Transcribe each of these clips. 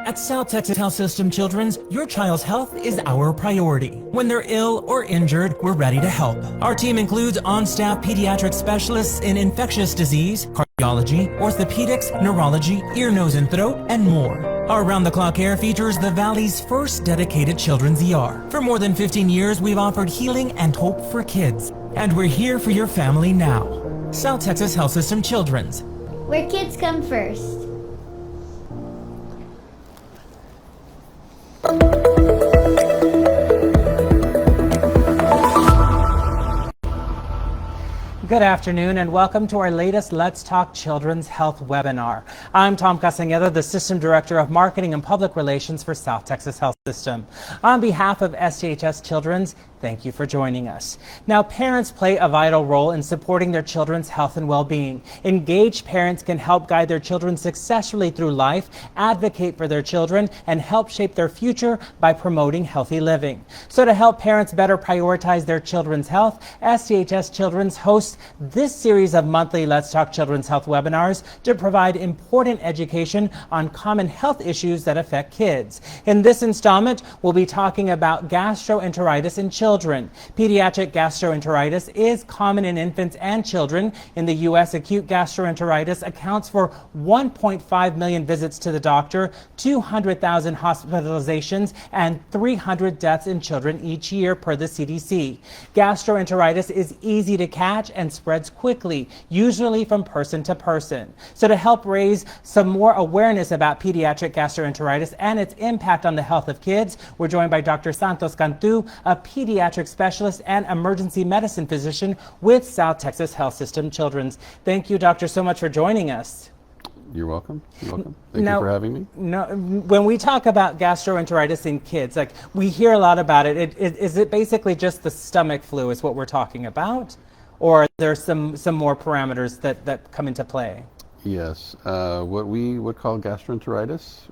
At South Texas Health System Children's, your child's health is our priority. When they're ill or injured, we're ready to help. Our team includes on-staff pediatric specialists in infectious disease, cardiology, orthopedics, neurology, ear, nose, and throat, and more. Our round-the-clock care features the Valley's first dedicated children's ER. For more than 15 years, we've offered healing and hope for kids. And we're here for your family now. South Texas Health System Children's. Where kids come first. Good afternoon and welcome to our latest Let's Talk Children's Health webinar. I'm Tom Castañeda, the System Director of Marketing and Public Relations for South Texas Health System. On behalf of STHS Children's, thank you for joining us. Now, parents play a vital role in supporting their children's health and well-being. Engaged parents can help guide their children successfully through life, advocate for their children, and help shape their future by promoting healthy living. So to help parents better prioritize their children's health, STHS Children's hosts this series of monthly Let's Talk Children's Health webinars to provide important education on common health issues that affect kids. In this installment, we'll be talking about gastroenteritis in children. Pediatric gastroenteritis is common in infants and children. In the U.S., acute gastroenteritis accounts for 1.5 million visits to the doctor, 200,000 hospitalizations, and 300 deaths in children each year per the CDC. Gastroenteritis is easy to catch and spreads quickly, usually from person to person. So to help raise some more awareness about pediatric gastroenteritis and its impact on the health of kids, we're joined by Dr. Santos Cantu, a pediatric specialist and emergency medicine physician with South Texas Health System Children's. Thank you, Doctor, so much for joining us. You're welcome. You're welcome. Thank you for having me. When we talk about gastroenteritis in kids, like we hear a lot about it. Is it basically just the stomach flu is what we're talking about? Or are there some more parameters that come into play? Yes. What we would call gastroenteritis,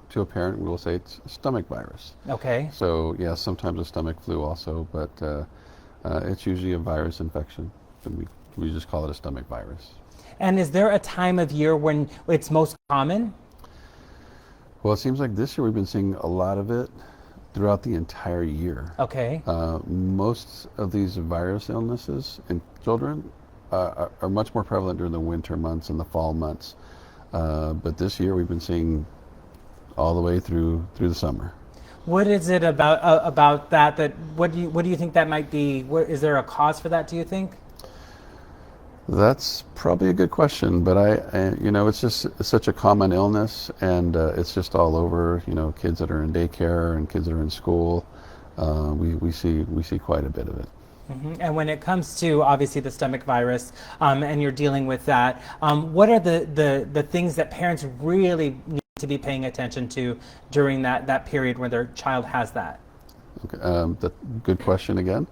to a parent, we will say it's stomach virus. Okay. So, yeah, sometimes a stomach flu also, but it's usually a virus infection. And we just call it a stomach virus. And is there a time of year when it's most common? Well, it seems like this year we've been seeing a lot of it throughout the entire year. Okay. Most of these virus illnesses in children are much more prevalent during the winter months and the fall months. But this year we've been seeing all the way through the summer. What is it about that what do you think that might be? Is there a cause for that, do you think? That's probably a good question, but it's just such a common illness, and it's just all over. Kids that are in daycare and kids that are in school, we see quite a bit of it. Mm-hmm. And when it comes to obviously the stomach virus, and you're dealing with that, what are the things that parents really need to be paying attention to during that period where their child has that? Okay, good question again.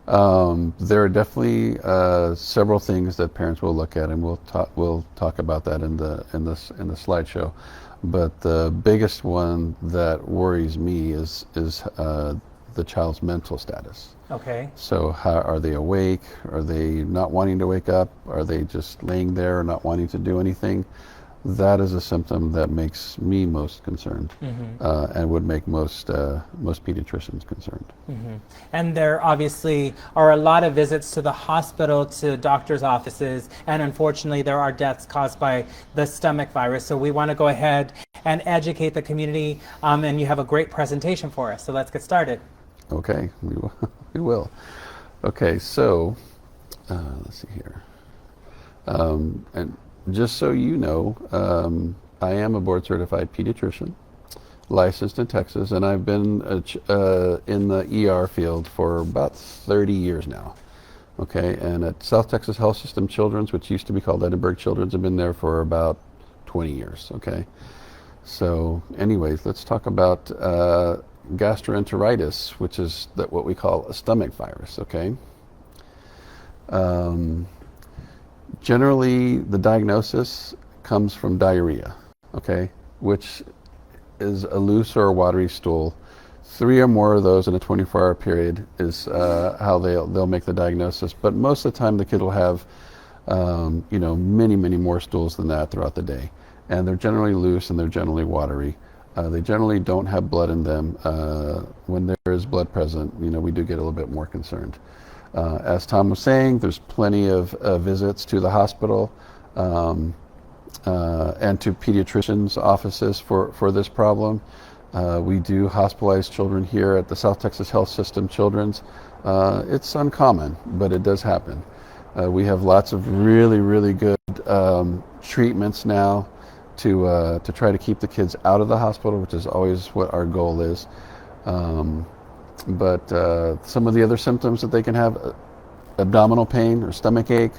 There are definitely several things that parents will look at, and we'll talk about that in the slideshow. But the biggest one that worries me is the child's mental status. Okay. So how are they awake? Are they not wanting to wake up? Are they just laying there not wanting to do anything? That is a symptom that makes me most concerned, and would make most pediatricians concerned. Mm-hmm. And there obviously are a lot of visits to the hospital, to doctors' offices, and unfortunately there are deaths caused by the stomach virus. So we want to go ahead and educate the community, and you have a great presentation for us. So let's get started. Okay, we will. Okay, so let's see here. And just so you know, I am a board-certified pediatrician, licensed in Texas, and I've been in the ER field for about 30 years now. Okay, and at South Texas Health System Children's, which used to be called Edinburgh Children's, I've been there for about 20 years. Okay, so anyways, let's talk about gastroenteritis, which is what we call a stomach virus. Okay. Generally, the diagnosis comes from diarrhea, okay, which is a loose or a watery stool. 3 or more of those in a 24-hour period is how they'll make the diagnosis. But most of the time, the kid will have, many more stools than that throughout the day, and they're generally loose and they're generally watery. They generally don't have blood in them. When there is blood present, we do get a little bit more concerned. As Tom was saying, there's plenty of visits to the hospital and to pediatricians' offices for this problem. We do hospitalize children here at the South Texas Health System Children's. It's uncommon, but it does happen. We have lots of really, really good treatments now to try to keep the kids out of the hospital, which is always what our goal is. But some of the other symptoms that they can have, abdominal pain or stomach ache,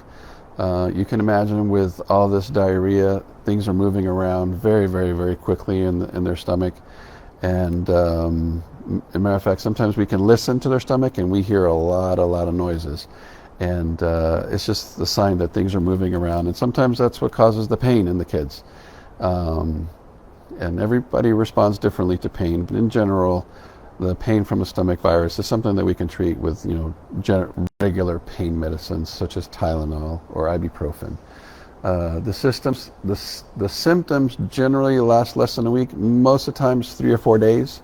you can imagine with all this diarrhea, things are moving around very, very, very quickly in their stomach. And as a matter of fact, sometimes we can listen to their stomach and we hear a lot of noises. And it's just the sign that things are moving around. And sometimes that's what causes the pain in the kids. And everybody responds differently to pain, but in general, the pain from a stomach virus is something that we can treat with, regular pain medicines such as Tylenol or ibuprofen. The symptoms generally last less than a week, most of the times 3 or 4 days.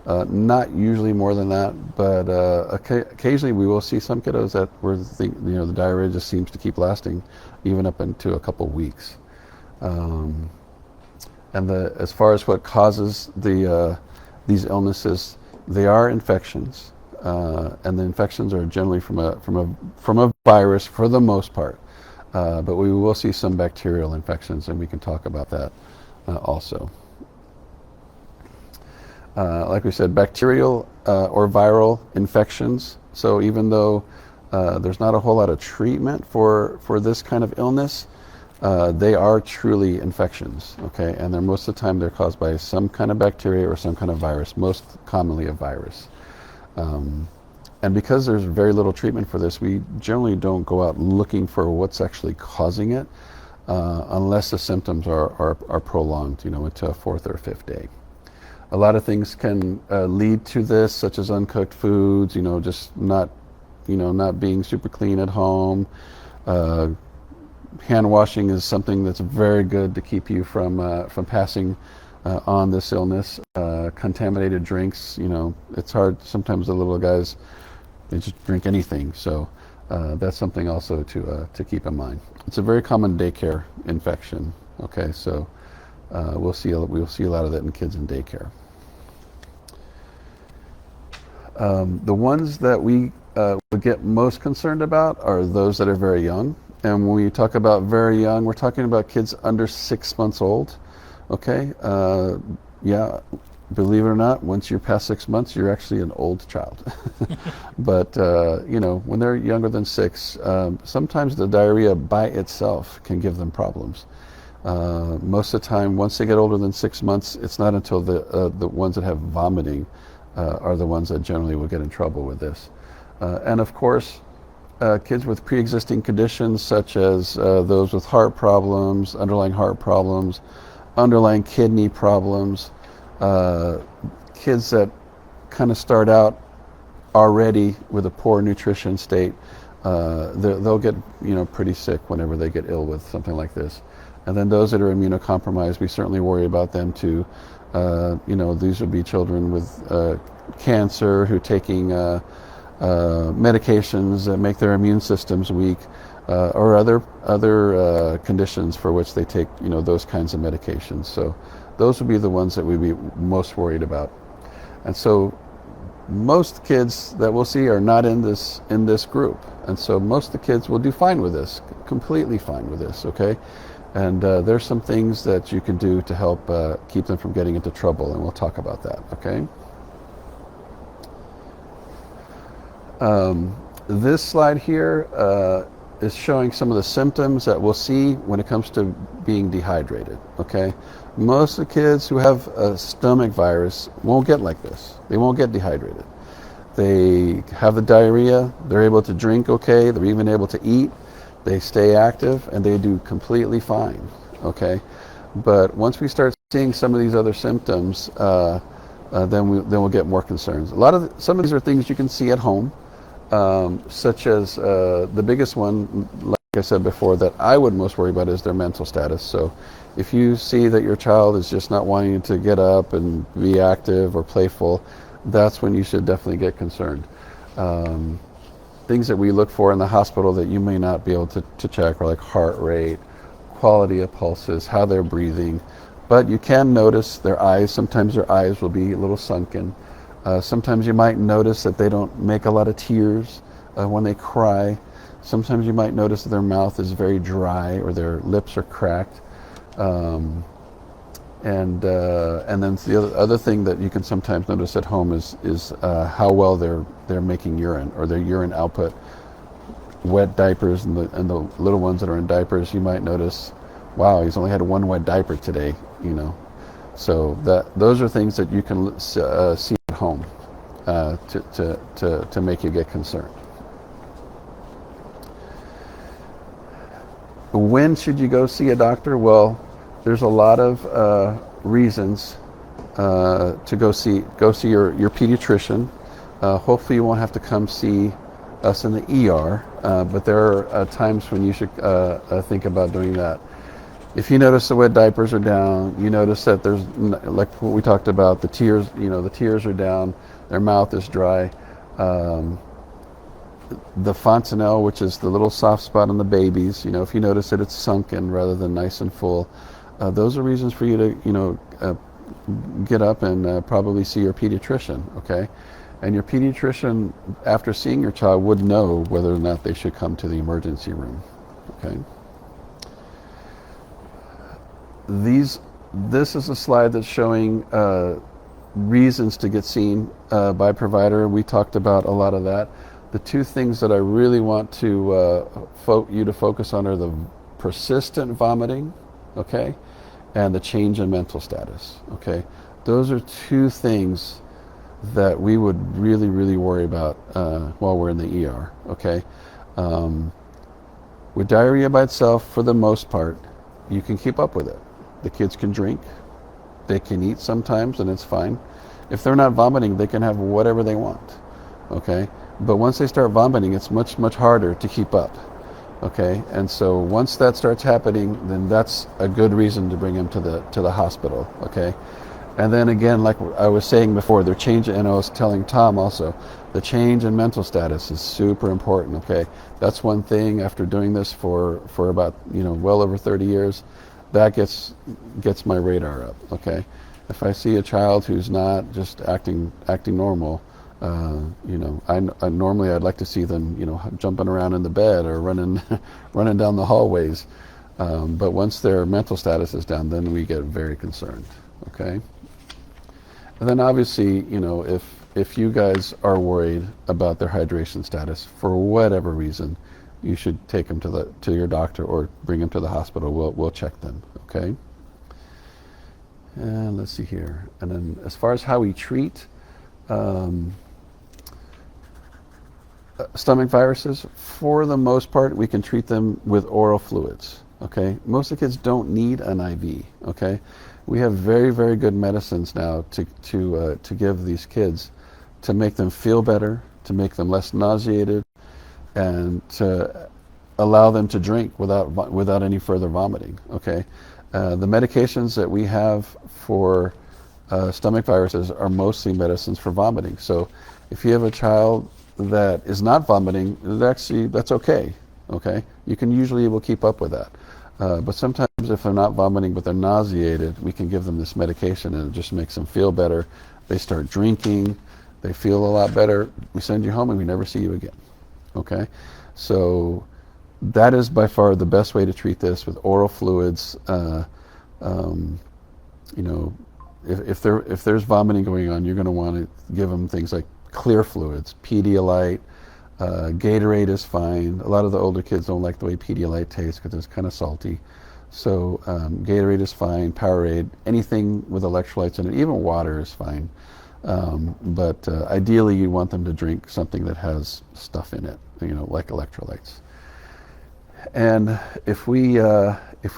Not usually more than that, but occasionally we will see some kiddos where the diarrhea just seems to keep lasting even up into a couple weeks. And as far as what causes these illnesses, they are infections, and the infections are generally from a virus for the most part. But we will see some bacterial infections, and we can talk about that also. Like we said, bacterial or viral infections. So even though there's not a whole lot of treatment for this kind of illness, they are truly infections, okay? And most of the time they're caused by some kind of bacteria or some kind of virus, most commonly a virus. And because there's very little treatment for this, we generally don't go out looking for what's actually causing it unless the symptoms are prolonged, into a 4th or 5th day. A lot of things can lead to this, such as uncooked foods, just not being super clean at home. Hand washing is something that's very good to keep you from passing on this illness. Contaminated drinks, it's hard. Sometimes the little guys, they just drink anything. So that's something also to keep in mind. It's a very common daycare infection. Okay, so we'll see a lot of that in kids in daycare. The ones that we would get most concerned about are those that are very young. And when we talk about very young, we're talking about kids under 6 months old. Okay, yeah, believe it or not, once you're past 6 months, you're actually an old child. But when they're younger than 6, sometimes the diarrhea by itself can give them problems. Most of the time, once they get older than 6 months, it's not until the ones that have vomiting are the ones that generally will get in trouble with this. And of course, kids with pre-existing conditions such as those with heart problems, underlying kidney problems, kids that kind of start out already with a poor nutrition state, they'll get pretty sick whenever they get ill with something like this. And then those that are immunocompromised, we certainly worry about them too. These would be children with cancer who are taking medications that make their immune systems weak, or other conditions for which they take those kinds of medications. So those would be the ones that we'd be most worried about. And so most kids that we'll see are not in this group, and so most of the kids will do fine with this, completely fine with this. Okay. And there's some things that you can do to help keep them from getting into trouble, and we'll talk about that, okay? This slide here is showing some of the symptoms that we'll see when it comes to being dehydrated, okay? Most of the kids who have a stomach virus won't get like this. They won't get dehydrated. They have the diarrhea, they're able to drink okay, they're even able to eat. They stay active and they do completely fine, okay? But once we start seeing some of these other symptoms, then we'll get more concerns. Some of these are things you can see at home, such as the biggest one, like I said before, that I would most worry about is their mental status. So if you see that your child is just not wanting to get up and be active or playful, that's when you should definitely get concerned. Things that we look for in the hospital that you may not be able to check are like heart rate, quality of pulses, how they're breathing. But you can notice their eyes. Sometimes their eyes will be a little sunken. Sometimes you might notice that they don't make a lot of tears when they cry. Sometimes you might notice that their mouth is very dry or their lips are cracked. And then the other thing that you can sometimes notice at home is how well they're making urine, or their urine output. Wet diapers and the little ones that are in diapers, you might notice, wow, he's only had one wet diaper today, you know. So those are things that you can see at home to make you get concerned. When should you go see a doctor? Well, there's a lot of reasons to go see your pediatrician. Hopefully you won't have to come see us in the ER, but there are times when you should think about doing that. If you notice the wet diapers are down, you notice that there's, like what we talked about, the tears, the tears are down, their mouth is dry. The fontanelle, which is the little soft spot on the babies, if you notice that it's sunken rather than nice and full, those are reasons for you to, get up and probably see your pediatrician, okay? And your pediatrician, after seeing your child, would know whether or not they should come to the emergency room, okay? This is a slide that's showing reasons to get seen by a provider. We talked about a lot of that. The two things that I really want to you to focus on are the persistent vomiting, okay, and the change in mental status, okay? Those are two things that we would really, really worry about while we're in the ER, okay? With diarrhea by itself, for the most part, you can keep up with it. The kids can drink, they can eat sometimes, and it's fine. If they're not vomiting, they can have whatever they want, okay? But once they start vomiting, it's much, much harder to keep up, okay? And so once that starts happening, then that's a good reason to bring them to the hospital, okay? And then again, like I was saying before, their change, and I was telling Tom also, the change in mental status is super important, okay? That's one thing after doing this for about, well over 30 years, that gets my radar up, okay? If I see a child who's not just acting normal, I normally I'd like to see them, jumping around in the bed or running down the hallways. But once their mental status is down, then we get very concerned, okay? And then obviously, if you guys are worried about their hydration status for whatever reason, you should take them to your doctor or bring them to the hospital. We'll check them, okay? And let's see here. And then as far as how we treat stomach viruses, for the most part, we can treat them with oral fluids, okay? Most of the kids don't need an IV, okay? We have very, very good medicines now to give these kids to make them feel better, to make them less nauseated, and to allow them to drink without any further vomiting, okay? The medications that we have for stomach viruses are mostly medicines for vomiting. So if you have a child that is not vomiting, that's okay, okay? You can usually will keep up with that. But sometimes if they're not vomiting but they're nauseated, we can give them this medication and it just makes them feel better. They start drinking, they feel a lot better. We send you home and we never see you again, okay? So that is by far the best way to treat this, with oral fluids. If there's vomiting going on, you're going to want to give them things like clear fluids, Pedialyte, Gatorade is fine. A lot of the older kids don't like the way Pedialyte tastes because it's kind of salty. So Gatorade is fine, Powerade, anything with electrolytes in it, even water is fine. But ideally you want them to drink something that has stuff in it, like electrolytes. And if we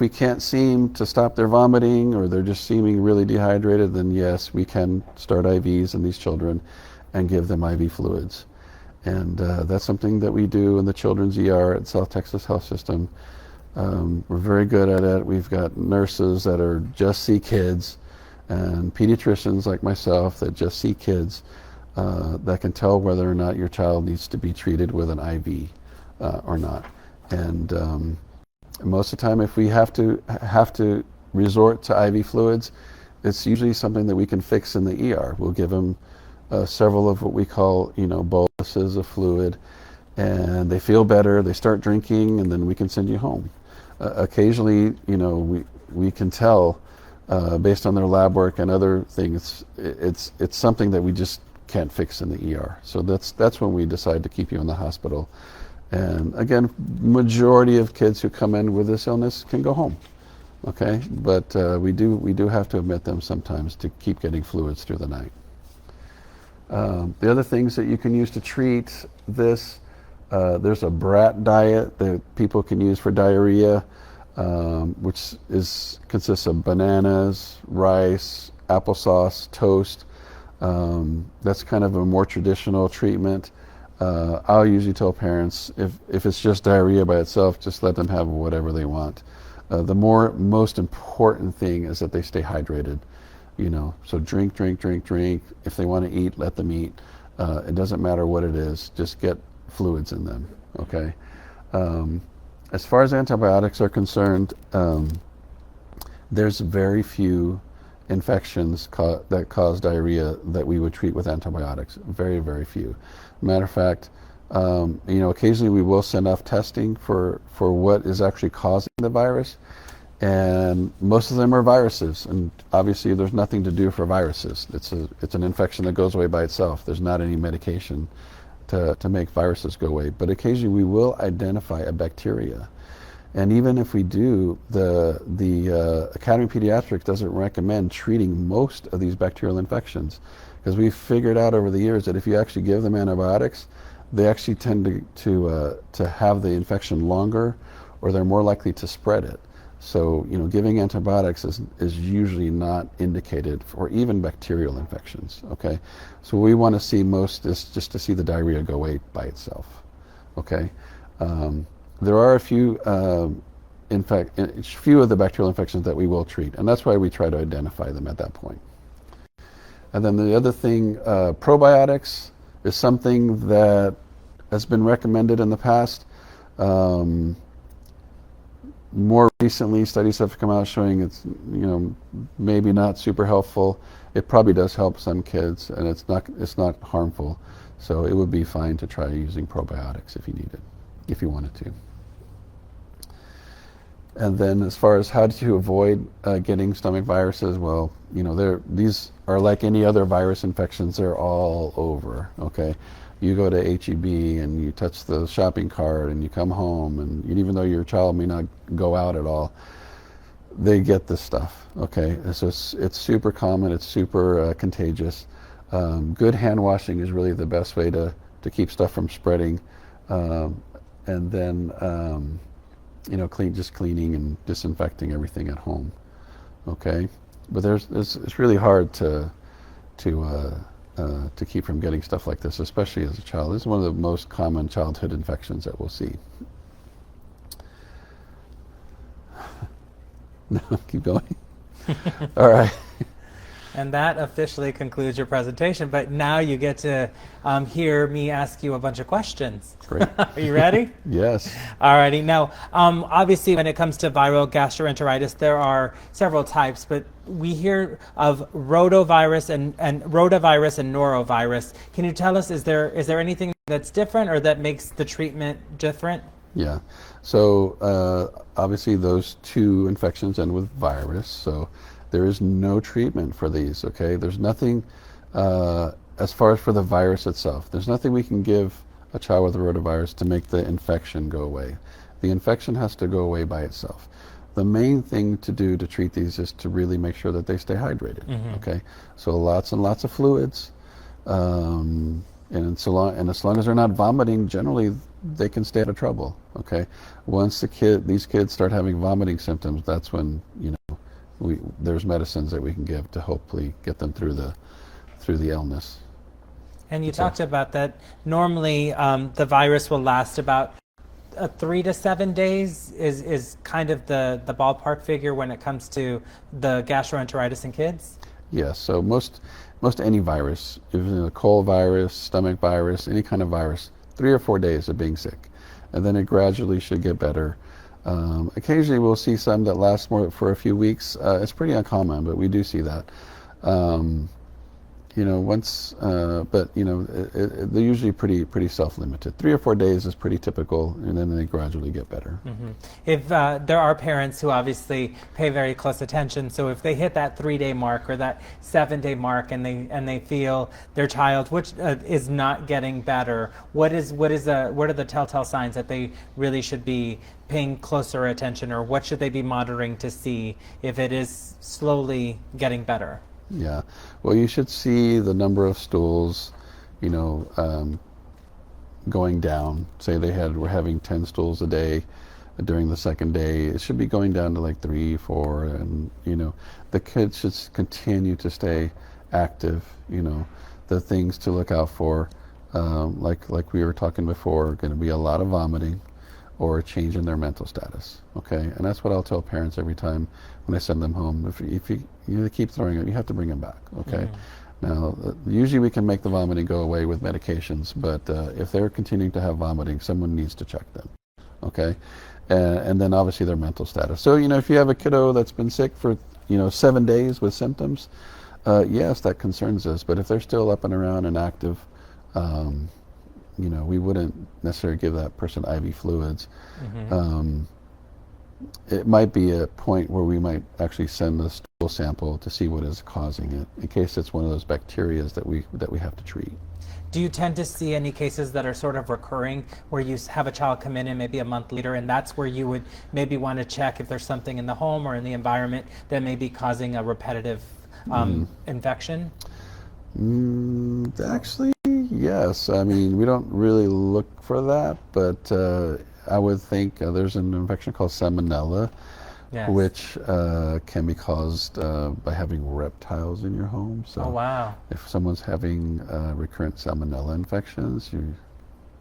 can't seem to stop their vomiting, or they're just seeming really dehydrated, then yes, we can start IVs in these children and give them IV fluids. And that's something that we do in the Children's ER at South Texas Health System. We're very good at it. We've got nurses that are just see kids, and pediatricians like myself that just see kids that can tell whether or not your child needs to be treated with an IV or not. And most of the time, if we have to resort to IV fluids, it's usually something that we can fix in the ER. We'll give them several of what we call, boluses of fluid, and they feel better, they start drinking, and then we can send you home. Occasionally, we can tell based on their lab work and other things, it's something that we just can't fix in the ER. So that's when we decide to keep you in the hospital. And again, majority of kids who come in with this illness can go home. Okay, but we do have to admit them sometimes to keep getting fluids through the night. The other things that you can use to treat this, there's a brat diet that people can use for diarrhea, which consists of bananas, rice, applesauce, toast. That's kind of a more traditional treatment. I'll usually tell parents, if it's just diarrhea by itself, just let them have whatever they want. The most important thing is that they stay hydrated, so drink. If they want to eat, let them eat. It doesn't matter what it is, just get fluids in them, okay? As far as antibiotics are concerned, there's very few infections that cause diarrhea that we would treat with antibiotics. Very, very few. Matter of fact, occasionally we will send off testing for what is actually causing the virus, and most of them are viruses. And obviously, there's nothing to do for viruses. It's an infection that goes away by itself. There's not any medication to make viruses go away. But occasionally, we will identify a bacteria. And even if we do, the Academy of Pediatrics doesn't recommend treating most of these bacterial infections, because we've figured out over the years that if you actually give them antibiotics, they actually tend to have the infection longer, or they're more likely to spread it. So, giving antibiotics is usually not indicated for even bacterial infections, okay? So what we want to see most is just to see the diarrhea go away by itself, okay? There are a few of the bacterial infections that we will treat, and that's why we try to identify them at that point. And then the other thing, probiotics is something that has been recommended in the past. More recently, studies have come out showing it's, maybe not super helpful. It probably does help some kids, and it's not harmful. So it would be fine to try using probiotics if you wanted to. And then as far as how to avoid getting stomach viruses, well, these are like any other virus infections. They're all over, okay? You go to HEB and you touch the shopping cart and you come home, and even though your child may not go out at all, they get this stuff, okay? So it's super common, it's super contagious. Good hand washing is really the best way to keep stuff from spreading. And then, cleaning and disinfecting everything at home, okay? But it's really hard to keep from getting stuff like this, especially as a child. This is one of the most common childhood infections that we'll see. No, keep going. All right. And that officially concludes your presentation, but now you get to hear me ask you a bunch of questions. Great. Are you ready? Yes. Alrighty. Now, obviously, when it comes to viral gastroenteritis, there are several types, but we hear of rotavirus and norovirus. Can you tell us, is there anything that's different or that makes the treatment different? Yeah. So obviously, those two infections end with virus. So there is no treatment for these, okay? There's nothing, as far as for the virus itself, there's nothing we can give a child with a rotavirus to make the infection go away. The infection has to go away by itself. The main thing to do to treat these is to really make sure that they stay hydrated, okay? So lots and lots of fluids, and as long as they're not vomiting, generally they can stay out of trouble, okay? Once these kids start having vomiting symptoms, that's when, there's medicines that we can give to hopefully get them through the illness. And you talked about that normally the virus will last about 3 to 7 days is kind of the ballpark figure when it comes to the gastroenteritis in kids? Yes, so most any virus, even a cold virus, stomach virus, any kind of virus, 3 or 4 days of being sick. And then it gradually should get better. Occasionally we'll see some that last more for a few weeks. It's pretty uncommon, but we do see that. But they're usually pretty self-limited. 3 or 4 days is pretty typical, and then they gradually get better. Mm-hmm. If there are parents who obviously pay very close attention, so if they hit that 3-day mark or that 7-day mark, and they feel their child which is not getting better, what are the telltale signs that they really should be paying closer attention, or what should they be monitoring to see if it is slowly getting better? Yeah, well, you should see the number of stools, going down. Say we're having 10 stools a day during the second day. It should be going down to like 3, 4, and the kids should continue to stay active. The things to look out for, like we were talking before, are going to be a lot of vomiting or a change in their mental status. Okay, and that's what I'll tell parents every time when I send them home. If you keep throwing it, you have to bring them back. Okay. Now, usually we can make the vomiting go away with medications, but if they're continuing to have vomiting, someone needs to check them. Okay, and then obviously their mental status. So if you have a kiddo that's been sick for 7 days with symptoms, yes, that concerns us. But if they're still up and around and active, we wouldn't necessarily give that person IV fluids. It might be a point where we might actually send a stool sample to see what is causing it, in case it's one of those bacteria that we have to treat. Do you tend to see any cases that are sort of recurring, where you have a child come in and maybe a month later, and that's where you would maybe want to check if there's something in the home or in the environment that may be causing a repetitive infection? Actually, yes. I mean, we don't really look for that, but I would think there's an infection called salmonella, Yes. which can be caused by having reptiles in your home. So Oh, wow. if someone's having recurrent salmonella infections, you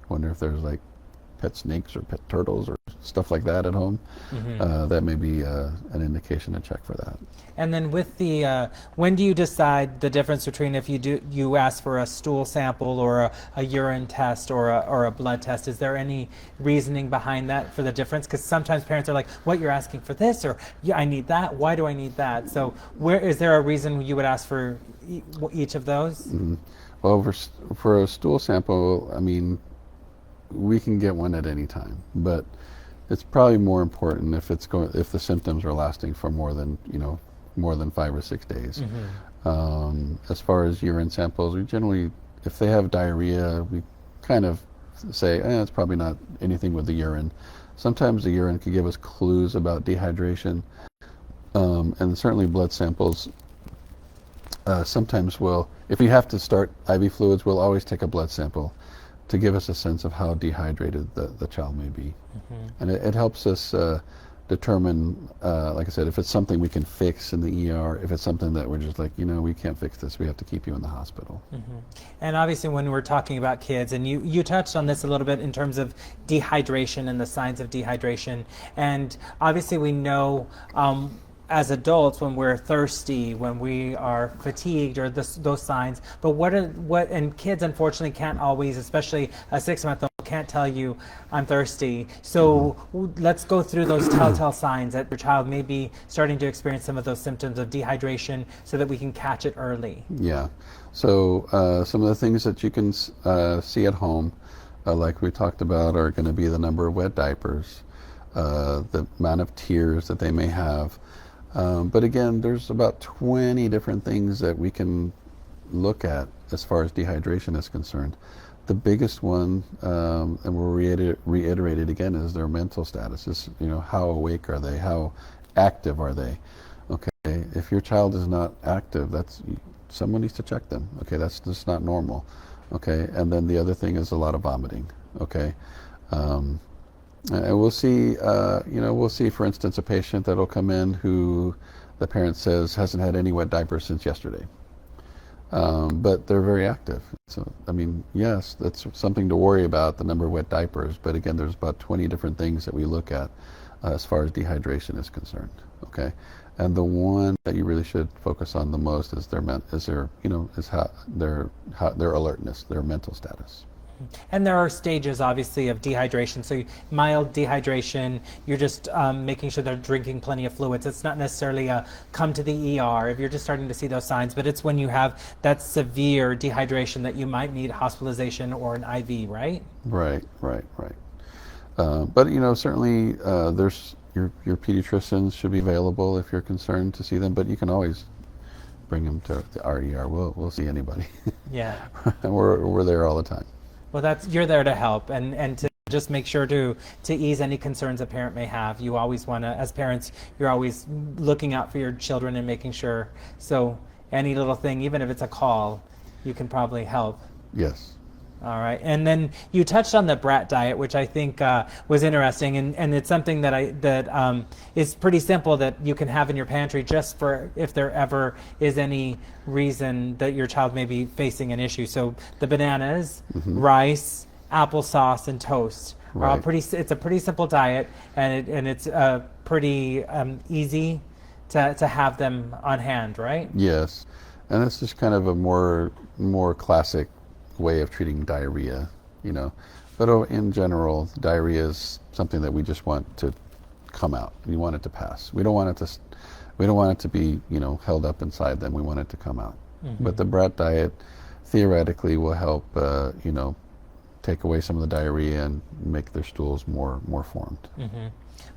wonder if there's like pet snakes or pet turtles or stuff like that at home. That may be an indication to check for that. And then with the, when do you decide the difference between if you ask for a stool sample or a urine test or a blood test? Is there any reasoning behind that for the difference? Because sometimes parents are like, what, you're asking for this, or yeah, I need that. Why do I need that? So is there a reason you would ask for each of those? Well, for a stool sample, I mean, we can get one at any time, but it's probably more important if if the symptoms are lasting for more than 5 or 6 days. As far as urine samples, we generally, if they have diarrhea, we kind of say, it's probably not anything with the urine. Sometimes the urine can give us clues about dehydration, and certainly blood samples sometimes will, if we have to start IV fluids, we'll always take a blood sample to give us a sense of how dehydrated the child may be. And it helps us determine, like I said, if it's something we can fix in the ER, if it's something that we're just like, we can't fix this, we have to keep you in the hospital. And obviously when we're talking about kids, and you touched on this a little bit in terms of dehydration and the signs of dehydration, and obviously we know as adults when we're thirsty, when we are fatigued, or those signs, but and kids unfortunately can't always, especially a 6-month-old can't tell you I'm thirsty. So let's go through those telltale signs that your child may be starting to experience some of those symptoms of dehydration so that we can catch it early. Yeah, so some of the things that you can see at home, like we talked about, are going to be the number of wet diapers, the amount of tears that they may have. But again, there's about 20 different things that we can look at as far as dehydration is concerned. The biggest one, and we'll reiterate it again, is their mental status. Is, how awake are they? How active are they? Okay, if your child is not active, someone needs to check them. Okay, that's just not normal. Okay, and then the other thing is a lot of vomiting. Okay. And we'll see, for instance, a patient that'll come in who the parent says hasn't had any wet diapers since yesterday. but they're very active. So, I mean, yes, that's something to worry about, the number of wet diapers. But again, there's about 20 different things that we look at as far as dehydration is concerned. Okay, and the one that you really should focus on the most is their their alertness, their mental status. And there are stages, obviously, of dehydration. So mild dehydration, you're just making sure they're drinking plenty of fluids. It's not necessarily a come to the ER if you're just starting to see those signs, but it's when you have that severe dehydration that you might need hospitalization or an IV, right? Right. But certainly there's your pediatricians should be available if you're concerned to see them. But you can always bring them to our ER. We'll see anybody. Yeah. we're there all the time. Well, you're there to help and to just make sure to ease any concerns a parent may have. You always want to, as parents, you're always looking out for your children and making sure. So any little thing, even if it's a call, you can probably help. Yes. All right. And then you touched on the brat diet, which I think was interesting, and it's something that is pretty simple that you can have in your pantry just for if there ever is any reason that your child may be facing an issue. So the bananas, rice, applesauce, and toast are all it's a pretty simple diet, and it's pretty easy to have them on hand, right? Yes. And it's just kind of a more classic way of treating diarrhea, but in general, diarrhea is something that we just want to come out. We want it to pass. We don't want it to be held up inside them. We want it to come out. But the brat diet theoretically will help take away some of the diarrhea and make their stools more formed.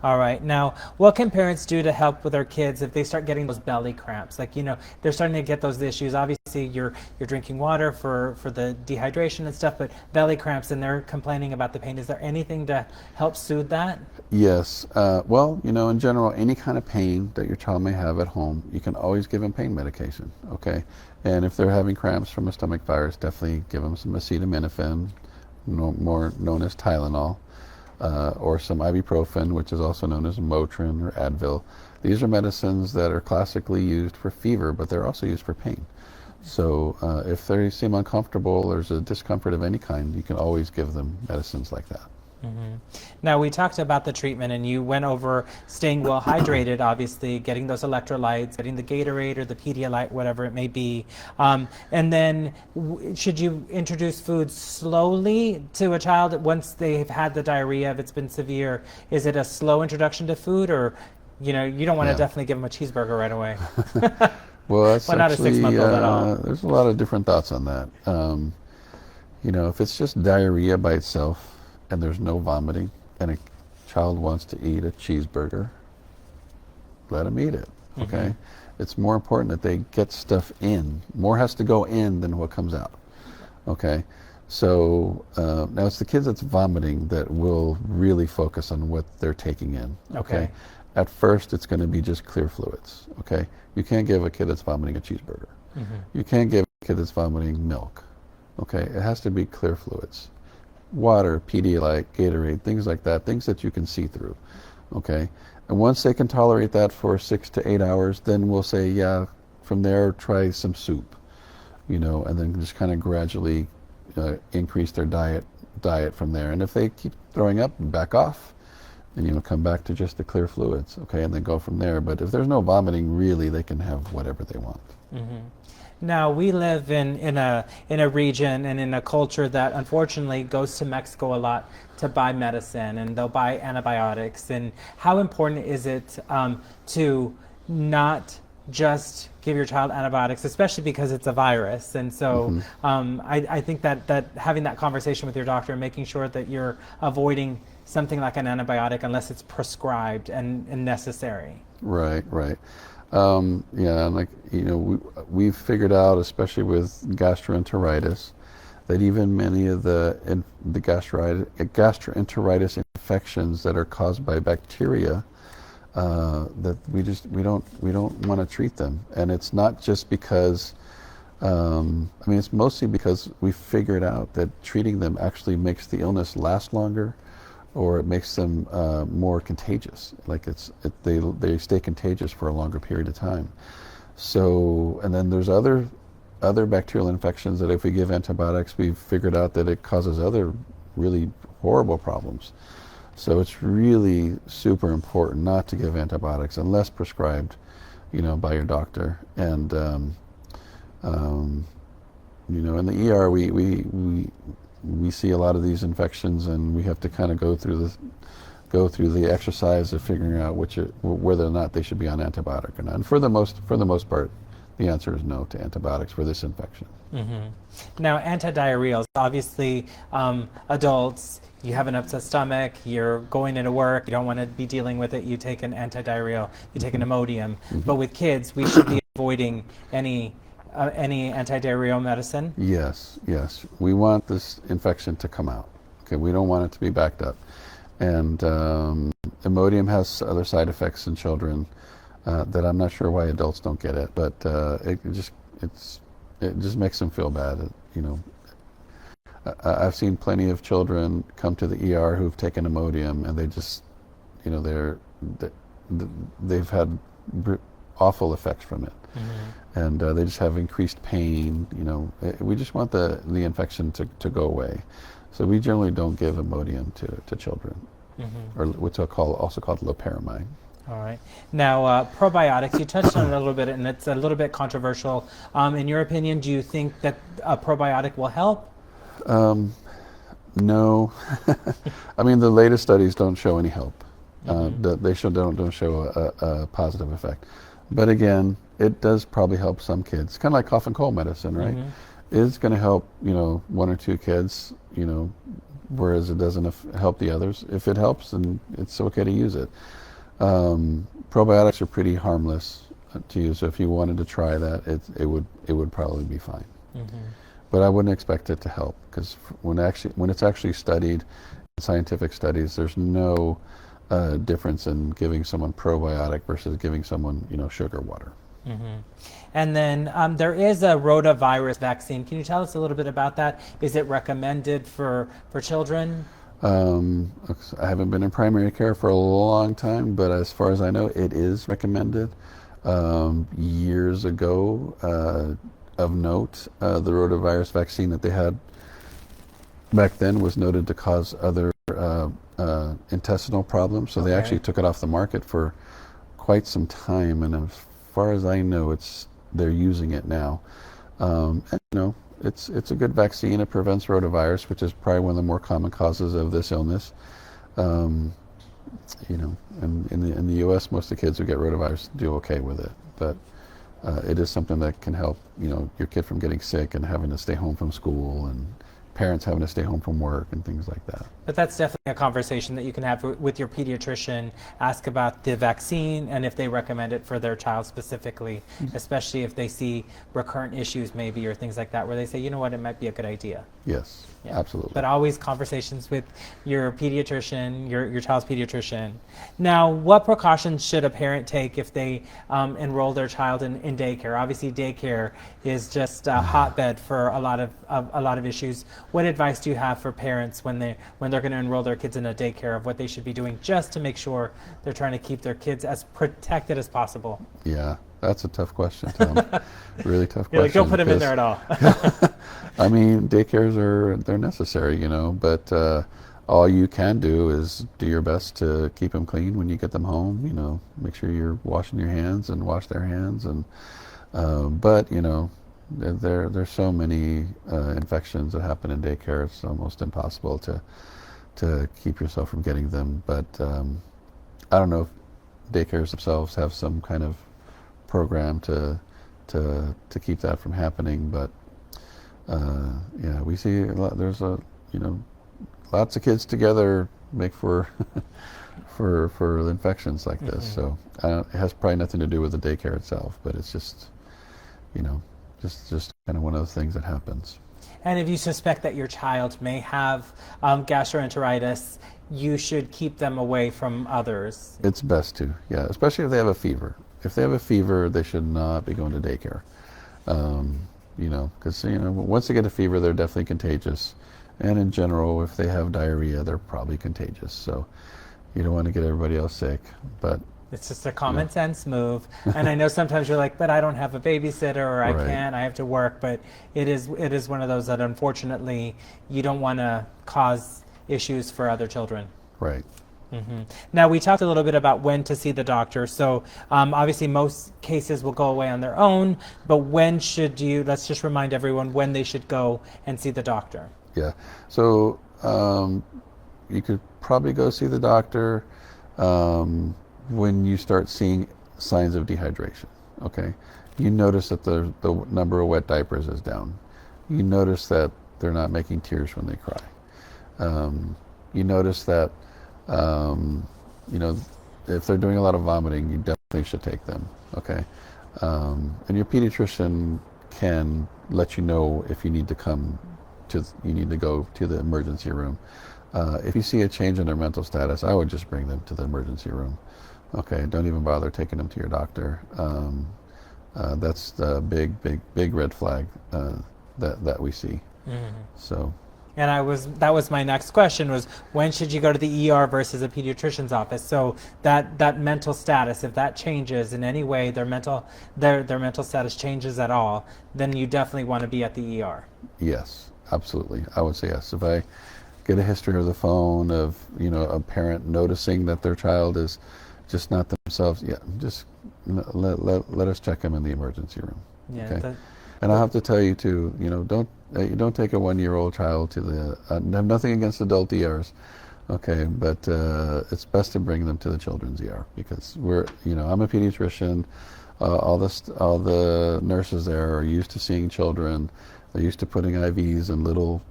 All right. Now, what can parents do to help with their kids if they start getting those belly cramps? Like, they're starting to get those issues. Obviously, you're drinking water for the dehydration and stuff, but belly cramps, and they're complaining about the pain. Is there anything to help soothe that? Yes. Well, in general, any kind of pain that your child may have at home, you can always give them pain medication, okay? And if they're having cramps from a stomach virus, definitely give them some acetaminophen, more known as Tylenol. Or some ibuprofen, which is also known as Motrin or Advil. These are medicines that are classically used for fever, but they're also used for pain. So if they seem uncomfortable or there's a discomfort of any kind, you can always give them medicines like that. Now, we talked about the treatment, and you went over staying well hydrated, obviously, getting those electrolytes, getting the Gatorade or the Pedialyte, whatever it may be. And then should you introduce food slowly to a child once they've had the diarrhea, if it's been severe? Is it a slow introduction to food, or, you don't want to definitely give them a cheeseburger right away? Well, that's not a 6-month-old at all. There's a lot of different thoughts on that. If it's just diarrhea by itself, and there's no vomiting, and a child wants to eat a cheeseburger, let them eat it, okay? It's more important that they get stuff in. More has to go in than what comes out, okay? So now it's the kids that's vomiting that will really focus on what they're taking in, okay? At first, it's going to be just clear fluids, okay? You can't give a kid that's vomiting a cheeseburger. You can't give a kid that's vomiting milk, okay? It has to be clear fluids. Water, Pedialyte, Gatorade, things like that, things that you can see through, okay? And once they can tolerate that for 6 to 8 hours, then we'll say, yeah, from there, try some soup, and then just kind of gradually increase their diet from there. And if they keep throwing up, back off, and come back to just the clear fluids, okay, and then go from there. But if there's no vomiting, really, they can have whatever they want. Now, we live in a region and in a culture that unfortunately goes to Mexico a lot to buy medicine, and they'll buy antibiotics. And how important is it to not just give your child antibiotics, especially because it's a virus? And so I think that having that conversation with your doctor and making sure that you're avoiding something like an antibiotic unless it's prescribed and necessary. Right. We've figured out, especially with gastroenteritis, that even many of the gastroenteritis infections that are caused by bacteria, that we don't want to treat them. And it's not just because, it's mostly because we figured out that treating them actually makes the illness last longer, or it makes them more contagious. Like they stay contagious for a longer period of time. So, and then there's other other bacterial infections that if we give antibiotics, we've figured out that it causes other really horrible problems. So it's really super important not to give antibiotics unless prescribed, by your doctor. And in the ER, we see a lot of these infections, and we have to kind of go through the exercise of figuring out whether or not they should be on antibiotic or not. And for the most part, the answer is no to antibiotics for this infection. Now, antidiarrheals, obviously, adults, you have an upset stomach, you're going into work, you don't want to be dealing with it, you take an antidiarrheal, you take an Imodium. But with kids, we should be avoiding any antidiarrheal medicine? Yes. We want this infection to come out. Okay, we don't want it to be backed up. And Imodium has other side effects in children that I'm not sure why adults don't get it, but it just makes them feel bad. I've seen plenty of children come to the ER who've taken Imodium, and they just, they've had awful effects from it. And they just have increased pain. We just want the infection to go away. So we generally don't give Imodium to children, or what's also called loperamide. All right. Now, probiotics, you touched on it a little bit, and it's a little bit controversial. In your opinion, do you think that a probiotic will help? No. I mean, the latest studies don't show any help. They don't show a positive effect. But again, it does probably help some kids. Kind of like cough and cold medicine, right? It's going to help, one or two kids, whereas it doesn't help the others. If it helps, then it's okay to use it. Probiotics are pretty harmless to use, so if you wanted to try that, it would probably be fine. But I wouldn't expect it to help, because when it's actually studied in scientific studies, there's no difference in giving someone probiotic versus giving someone sugar water. And then there is a rotavirus vaccine. Can you tell us a little bit about that? Is it recommended for children? I haven't been in primary care for a long time, but as far as I know, it is recommended. Years ago, of note, the rotavirus vaccine that they had back then was noted to cause other intestinal problems, so they actually took it off the market for quite some time, and as far as I know, they're using it now. And, it's a good vaccine. It prevents rotavirus, which is probably one of the more common causes of this illness. And in the U.S., most of the kids who get rotavirus do okay with it, but it is something that can help, your kid from getting sick and having to stay home from school, and parents having to stay home from work and things like that. But that's definitely a conversation that you can have with your pediatrician. Ask about the vaccine and if they recommend it for their child specifically, especially if they see recurrent issues maybe or things like that where they say, it might be a good idea. Yes, absolutely. But always conversations with your pediatrician, your child's pediatrician. Now, what precautions should a parent take if they enroll their child in daycare? Obviously, daycare is just a hotbed for a lot of issues. What advice do you have for parents when they're going to enroll their kids in a daycare of what they should be doing just to make sure they're trying to keep their kids as protected as possible? Yeah, that's a tough question, Tom. Really tough question. Don't put them in there at all. I mean, daycares they're necessary, but all you can do is do your best to keep them clean when you get them home. Make sure you're washing your hands and wash their hands, and but there's so many infections that happen in daycare. It's almost impossible to keep yourself from getting them. But I don't know if daycares themselves have some kind of program to keep that from happening. But we see there's lots of kids together make for for infections like this. So it has probably nothing to do with the daycare itself, but it's just just kind of one of those things that happens. And if you suspect that your child may have gastroenteritis, you should keep them away from others. It's best to, especially if they have a fever. If they have a fever, they should not be going to daycare. Because once they get a fever, they're definitely contagious. And in general, if they have diarrhea, they're probably contagious. So you don't want to get everybody else sick. But It's just a common sense move. And I know sometimes you're like, but I don't have a babysitter, or I Right. can't, I have to work. But it is one of those that unfortunately you don't want to cause issues for other children. Right. Now, we talked a little bit about when to see the doctor. So obviously most cases will go away on their own, but when should you, let's just remind everyone when they should go and see the doctor. Yeah. So you could probably go see the doctor when you start seeing signs of dehydration. Okay. You notice that the number of wet diapers is down. You notice that they're not making tears when they cry. You notice that if they're doing a lot of vomiting, you definitely should take them. Okay. And your pediatrician can let you know if you need to go to the emergency room. If you see a change in their mental status, I would just bring them to the emergency room. Okay, don't even bother taking them to your doctor. That's the big red flag that we see. So. And that was my next question, was when should you go to the ER versus a pediatrician's office? So that mental status, if that changes in any way, their mental status changes at all, then you definitely want to be at the ER. Yes, absolutely. I would say yes. If I get a history of the phone of a parent noticing that their child is just not themselves, just let us check them in the emergency room. Yeah. Okay. And I have to tell you too, don't take a 1-year-old child to the. I have nothing against adult ERs, okay, but it's best to bring them to the children's ER because I'm a pediatrician. All the nurses there are used to seeing children. They're used to putting IVs in little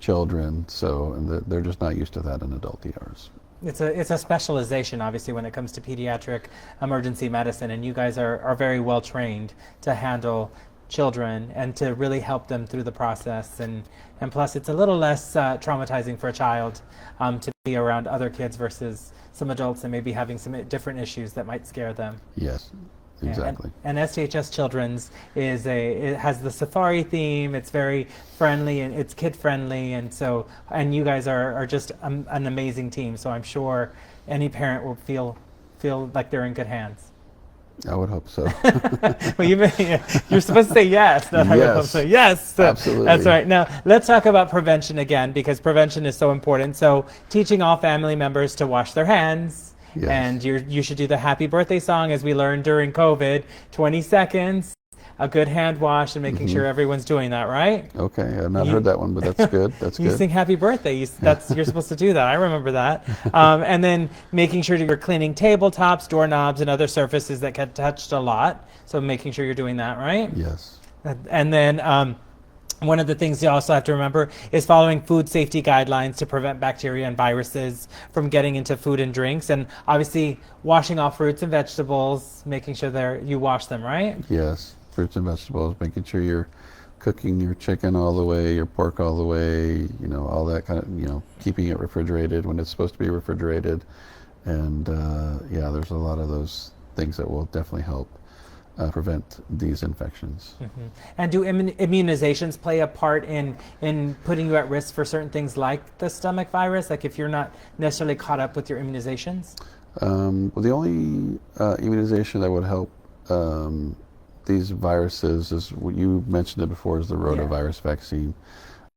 children, and they're just not used to that in adult ERs. It's a specialization, obviously, when it comes to pediatric emergency medicine, and you guys are very well trained to handle children and to really help them through the process, and plus it's a little less traumatizing for a child to be around other kids versus some adults and maybe having some different issues that might scare them. Yes, exactly. And STHS Children's it has the safari theme. It's very friendly and it's kid friendly, and you guys are just an amazing team. So I'm sure any parent will feel like they're in good hands. I would hope so. Well, you're supposed to say yes. Not I would hope so. Yes, absolutely. That's right. Now let's talk about prevention again, because prevention is so important. So teaching all family members to wash their hands, and you should do the happy birthday song as we learned during COVID. 20 seconds, a good hand wash, and making sure everyone's doing that, right? Okay, I've not heard that one, but that's good. That's you good. Sing happy birthday. You're supposed to do that. I remember that. And then making sure you're cleaning tabletops, doorknobs, and other surfaces that get touched a lot. So making sure you're doing that, right? Yes. And then one of the things you also have to remember is following food safety guidelines to prevent bacteria and viruses from getting into food and drinks. And obviously washing off fruits and vegetables, making sure you wash them, right? Yes. Fruits and vegetables, making sure you're cooking your chicken all the way, your pork all the way, all that kind of, keeping it refrigerated when it's supposed to be refrigerated. And there's a lot of those things that will definitely help prevent these infections. And do immunizations play a part in putting you at risk for certain things like the stomach virus, like if you're not necessarily caught up with your immunizations? Well, the only immunization that would help these viruses is, you mentioned it before, is the rotavirus vaccine.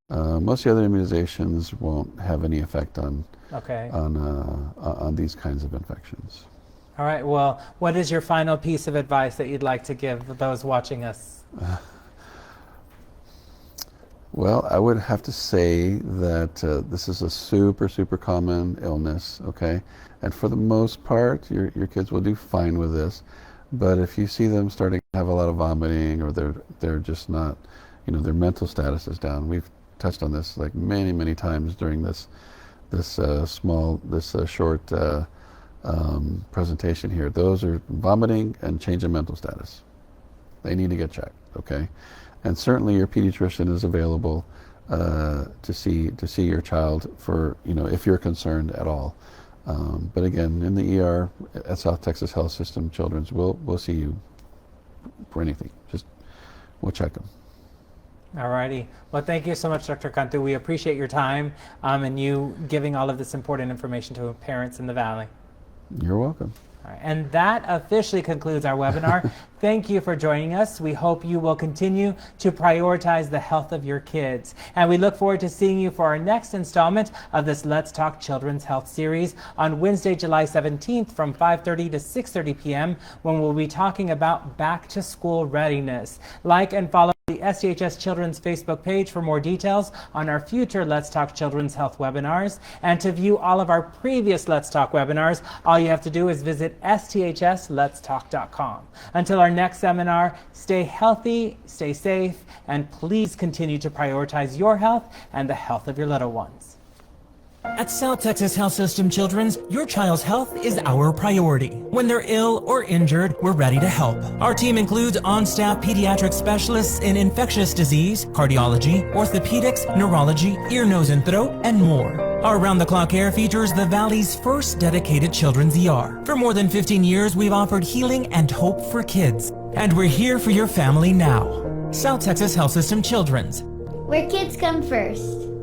Most of the other immunizations won't have any effect on these kinds of infections. All right. Well, what is your final piece of advice that you'd like to give those watching us? Well, I would have to say that this is a super, super common illness, okay? And for the most part, your kids will do fine with this. But if you see them starting to have a lot of vomiting, or they're just not, their mental status is down. We've touched on this like many, many times during this short presentation here. Those are vomiting and change in mental status. They need to get checked, okay? And certainly your pediatrician is available to see your child for, if you're concerned at all. But again, in the ER at South Texas Health System Children's, we'll see you for anything. We'll check them. All righty. Well, thank you so much, Dr. Cantu. We appreciate your time and you giving all of this important information to parents in the Valley. You're welcome. All right, and that officially concludes our webinar. Thank you for joining us. We hope you will continue to prioritize the health of your kids. And we look forward to seeing you for our next installment of this Let's Talk Children's Health series on Wednesday, July 17th from 5:30 to 6:30 p.m. when we'll be talking about back to school readiness. Like and follow the STHS Children's Facebook page for more details on our future Let's Talk Children's Health webinars. And to view all of our previous Let's Talk webinars, all you have to do is visit sthsletstalk.com. Until our next seminar, stay healthy, stay safe, and please continue to prioritize your health and the health of your little ones. At South Texas Health System Children's, your child's health is our priority. When they're ill or injured, we're ready to help. Our team includes on-staff pediatric specialists in infectious disease, cardiology, orthopedics, neurology, ear, nose, and throat, and more. Our round-the-clock care features the Valley's first dedicated children's ER. For more than 15 years, we've offered healing and hope for kids. And we're here for your family now. South Texas Health System Children's. Where kids come first.